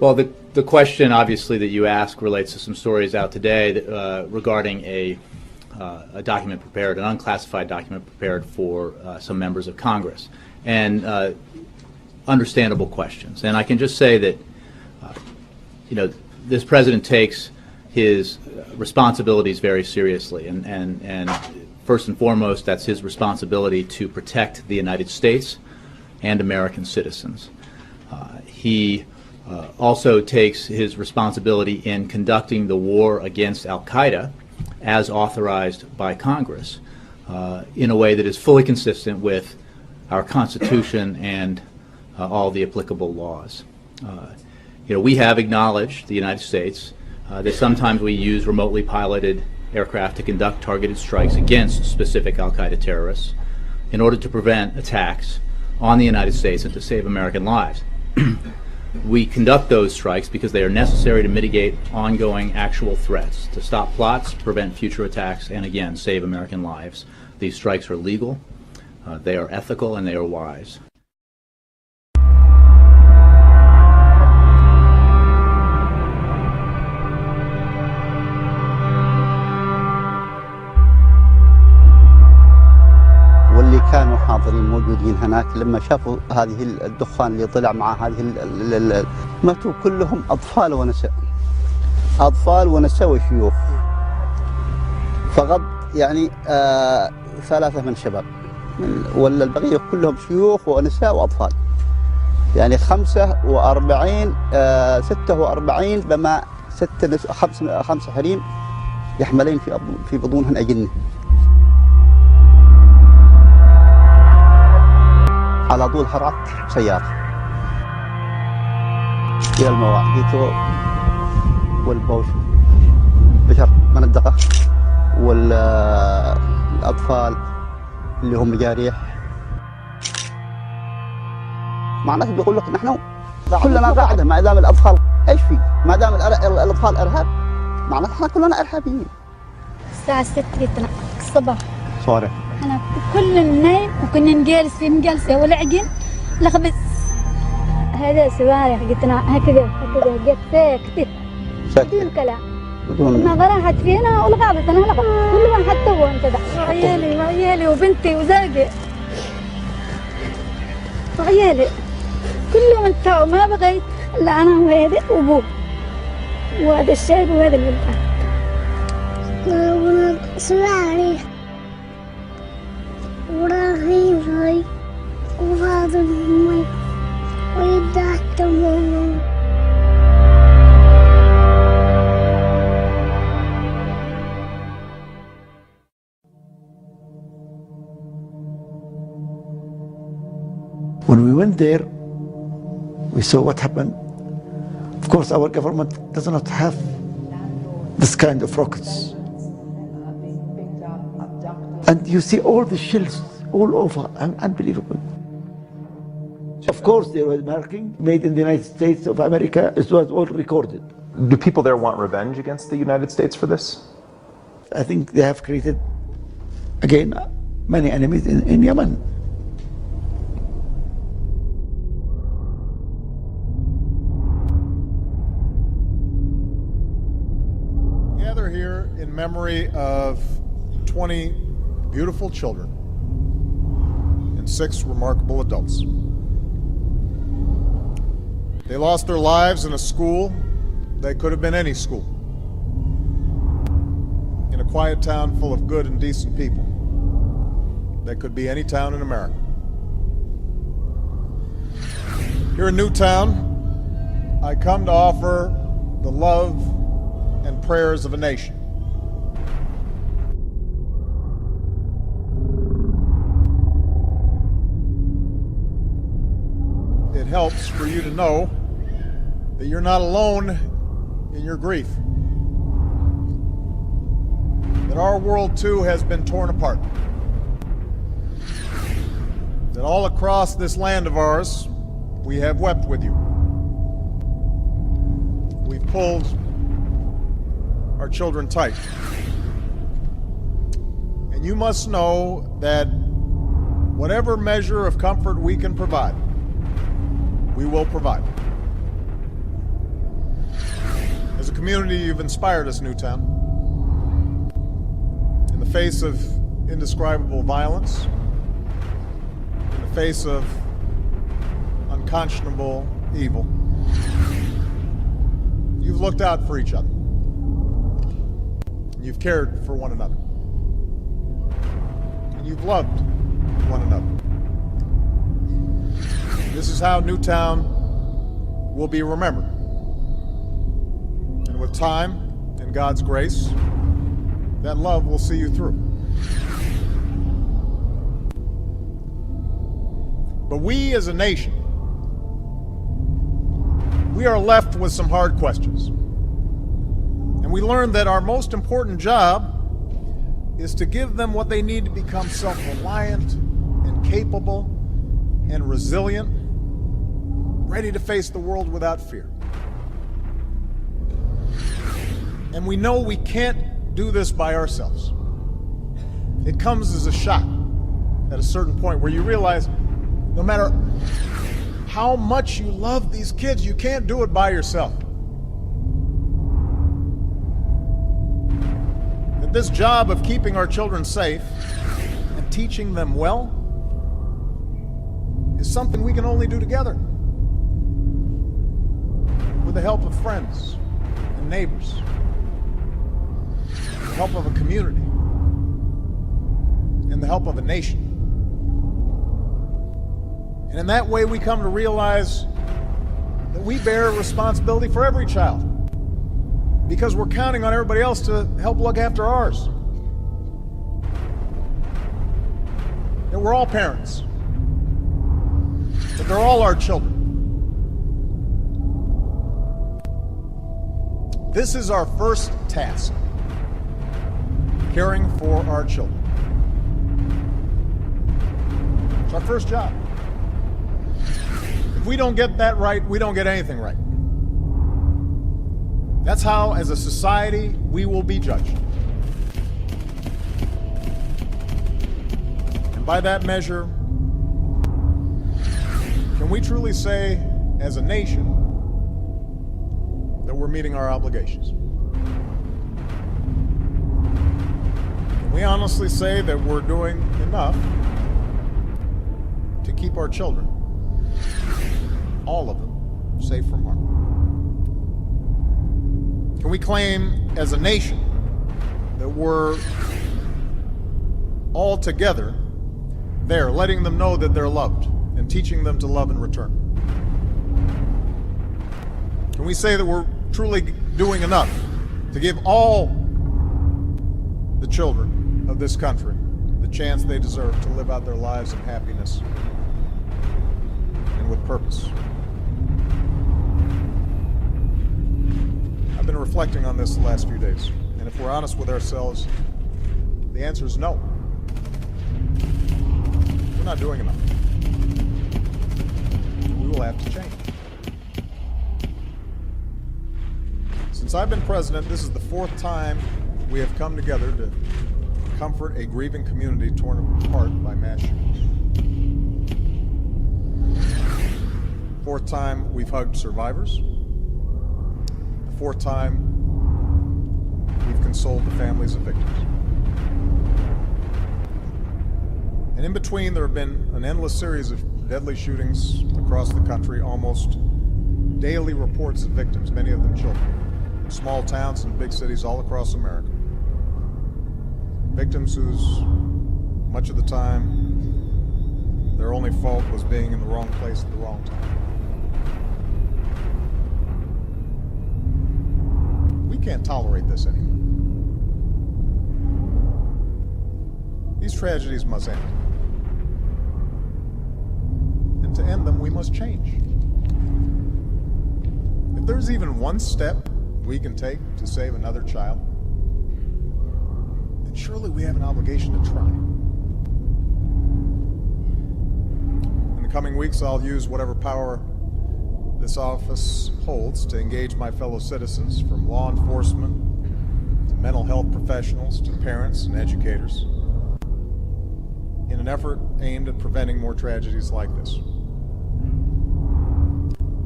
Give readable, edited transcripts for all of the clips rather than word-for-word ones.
Well, the question, obviously, that you ask relates to some stories out today that, regarding a document prepared, an unclassified document prepared for some members of Congress, and understandable questions. And I can just say that, this president takes his responsibilities very seriously, and first and foremost, that's his responsibility to protect the United States and American citizens. He also takes his responsibility in conducting the war against al-Qaeda as authorized by Congress in a way that is fully consistent with our Constitution and all the applicable laws. We have acknowledged, the United States, that sometimes we use remotely piloted aircraft to conduct targeted strikes against specific al-Qaeda terrorists in order to prevent attacks on the United States and to save American lives. We conduct those strikes because they are necessary to mitigate ongoing actual threats, to stop plots, prevent future attacks, and again, save American lives. These strikes are legal, they are ethical, and they are wise. واللي كانوا حاضرين موجودين هناك لما شافوا هذه الدخان اللي طلع مع هذه ماتوا كلهم أطفال ونساء، أطفال ونساء وشيوخ، فقط يعني 3 من شباب، ولا البقية كلهم شيوخ ونساء وأطفال، يعني 46 بما 5 حريم يحملين في بطونهن أجنة. على طول حركت سيارة إلى المواعيد والبوش بشر منطقة، والأطفال اللي هم جاريح. معناته بيقول لك نحن كلنا قاعدة ما دام الأطفال إيش في؟ ما دام الأطفال إرهاب معناته احنا كلنا إرهابيين. الساعة 6 الصبح صارح احنا كلنا نايم وكنا جالسة والعجن لخبز هذا سوارح قلتنا هكذا قلت ساكت الكلام ما راحت فينا والغابت انا لغب كل ما حتى هو انتدع وعيالي وبنتي وزوجي وعيالي كلهم انتهوا ما بغيت الا انا وهذا وابوه وهذا الشاب وهذا الولد سوارح ورغيفي وهذا المي ويدعت ماما. When we went there, we saw what happened. Of course, our government does not have this kind of rockets. And you see all the shells all over, unbelievable. Of course, there was marking made in the United States of America. It was all recorded. Do people there want revenge against the United States for this? I think they have created, again, many enemies in Yemen. Gather here in memory of 20 beautiful children and 6 remarkable adults. They lost their lives in a school that could have been any school, in a quiet town full of good and decent people that could be any town in America. Here in Newtown, I come to offer the love and prayers of a nation. It helps for you to know that you're not alone in your grief. That our world too has been torn apart. That all across this land of ours, we have wept with you. We've pulled our children tight. And you must know that whatever measure of comfort we can provide, we will provide. community, you've inspired us, Newtown. In the face of indescribable violence, in the face of unconscionable evil, you've looked out for each other. You've cared for one another. And you've loved one another. This is how Newtown will be remembered. And with time and God's grace, that love will see you through. But we as a nation, we are left with some hard questions. And we learned that our most important job is to give them what they need to become self-reliant and capable and resilient, ready to face the world without fear. And we know we can't do this by ourselves. It comes as a shock at a certain point where you realize no matter how much you love these kids, you can't do it by yourself. That this job of keeping our children safe and teaching them well is something we can only do together, with the help of friends and neighbors, the help of a community, and the help of a nation. And in that way, we come to realize that we bear a responsibility for every child, because we're counting on everybody else to help look after ours. That we're all parents, that they're all our children. This is our first task, caring for our children. It's our first job. If we don't get that right, we don't get anything right. That's how, as a society, we will be judged. And by that measure, can we truly say, as a nation, that we're meeting our obligations? Can we honestly say that we're doing enough to keep our children, all of them, safe from harm? Can we claim as a nation that we're all together there, letting them know that they're loved and teaching them to love in return? Can we say that we're truly doing enough to give all the children of this country the chance they deserve to live out their lives in happiness and with purpose? I've been reflecting on this the last few days, and if we're honest with ourselves, the answer is no. We're not doing enough. We will have to change. Since I've been president, this is the fourth time we have come together to comfort a grieving community torn apart by mass shootings. Fourth time we've hugged survivors. The fourth time we've consoled the families of victims. And in between, there have been an endless series of deadly shootings across the country, almost daily reports of victims, many of them children, in small towns and big cities all across America. Victims whose, much of the time, their only fault was being in the wrong place at the wrong time. We can't tolerate this anymore. These tragedies must end. And to end them, we must change. If there's even one step we can take to save another child, then surely we have an obligation to try. In the coming weeks, I'll use whatever power this office holds to engage my fellow citizens, from law enforcement to mental health professionals to parents and educators, in an effort aimed at preventing more tragedies like this.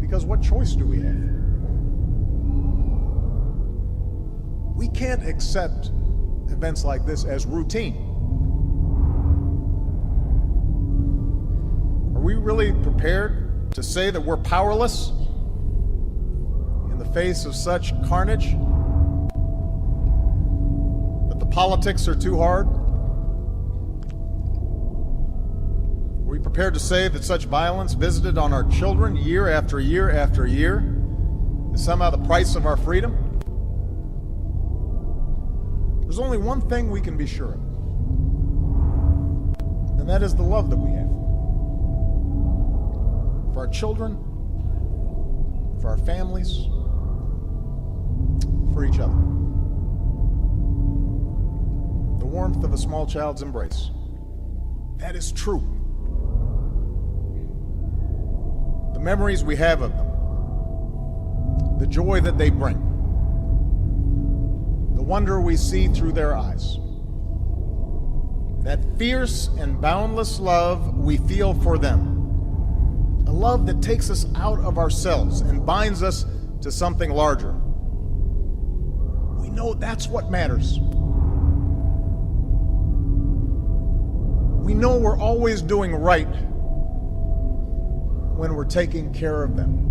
Because what choice do we have? We can't accept events like this as routine. Are we really prepared to say that we're powerless in the face of such carnage? That the politics are too hard? Are we prepared to say that such violence visited on our children year after year after year is somehow the price of our freedom? There's only one thing we can be sure of, and that is the love that we have for our children, for our families, for each other. The warmth of a small child's embrace. That is true. The memories we have of them, the joy that they bring, the wonder we see through their eyes, that fierce and boundless love we feel for them, a love that takes us out of ourselves and binds us to something larger. We know that's what matters. We know we're always doing right when we're taking care of them.